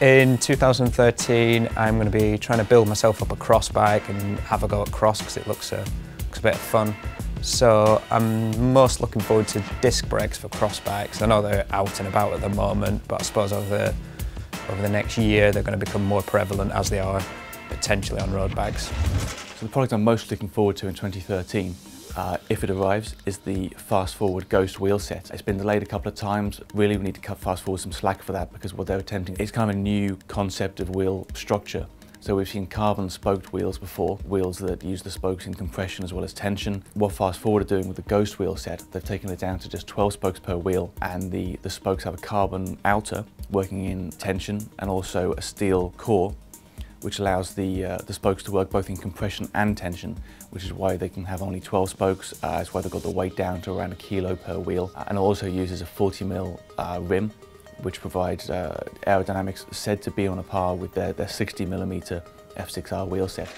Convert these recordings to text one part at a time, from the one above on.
In 2013, I'm going to be trying to build myself up a cross bike and have a go at cross because it looks a bit of fun. So I'm most looking forward to disc brakes for cross bikes. I know they're out and about at the moment, but I suppose over the next year they're going to become more prevalent as they are potentially on road bikes. So the product I'm most looking forward to in 2013, if it arrives, is the Fast Forward Ghost wheel set. It's been delayed a couple of times. Really, we need to cut Fast Forward some slack for that because what they're attempting is kind of a new concept of wheel structure. So we've seen carbon spoked wheels before, wheels that use the spokes in compression as well as tension. What Fast Forward are doing with the Ghost wheel set, they've taken it down to just 12 spokes per wheel, and the spokes have a carbon outer working in tension and also a steel core, which allows the spokes to work both in compression and tension, which is why they can have only 12 spokes. It's why they've got the weight down to around 1 kilo per wheel, and also uses a 40mm rim, which provides aerodynamics said to be on a par with their 60mm F6R wheel set.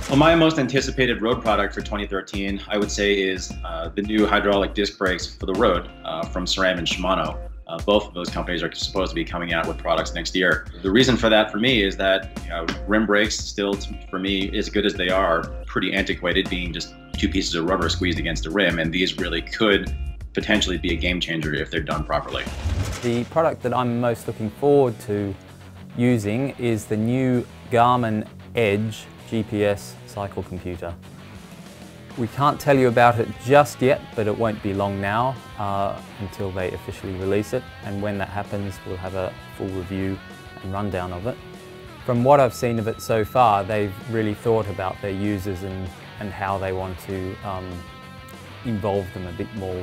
Well, my most anticipated road product for 2013, I would say, is the new hydraulic disc brakes for the road from SRAM and Shimano. Both of those companies are supposed to be coming out with products next year. The reason for that for me is that rim brakes still, for me, as good as they are, pretty antiquated, being just 2 pieces of rubber squeezed against a rim, and these really could potentially be a game changer if they're done properly. The product that I'm most looking forward to using is the new Garmin Edge GPS cycle computer. We can't tell you about it just yet, but it won't be long now until they officially release it, and when that happens we'll have a full review and rundown of it. From what I've seen of it so far, they've really thought about their users and how they want to involve them a bit more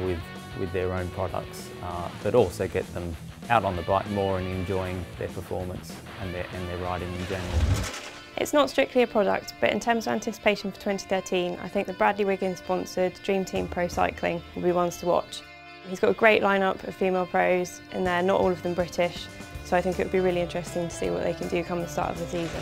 with their own products, but also get them out on the bike more and enjoying their performance and their riding in general. It's not strictly a product, but in terms of anticipation for 2013, I think the Bradley Wiggins sponsored Dream Team Pro Cycling will be ones to watch. He's got a great lineup of female pros, and they're not all of them British, so I think it would be really interesting to see what they can do come the start of the season.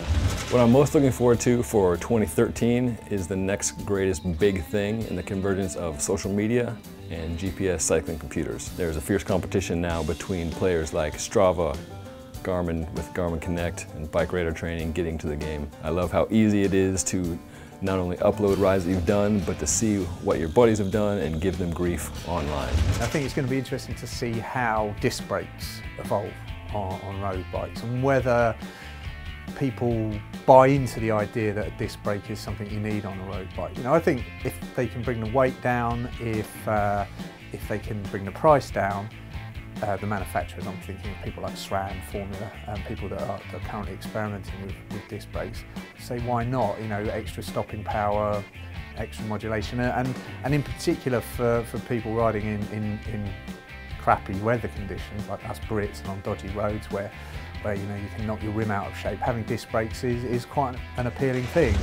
What I'm most looking forward to for 2013 is the next greatest big thing in the convergence of social media and GPS cycling computers. There's a fierce competition now between players like Strava, Garmin with Garmin Connect, and BikeRadar training getting to the game. I love how easy it is to not only upload rides that you've done, but to see what your buddies have done and give them grief online. I think it's going to be interesting to see how disc brakes evolve on road bikes and whether people buy into the idea that a disc brake is something you need on a road bike. I think if they can bring the weight down, if they can bring the price down, the manufacturers, I'm thinking of people like SRAM, Formula, and people that are currently experimenting with disc brakes, say why not? Extra stopping power, extra modulation, and in particular for people riding in crappy weather conditions like us Brits and on dodgy roads where you can knock your rim out of shape. Having disc brakes is quite an appealing thing.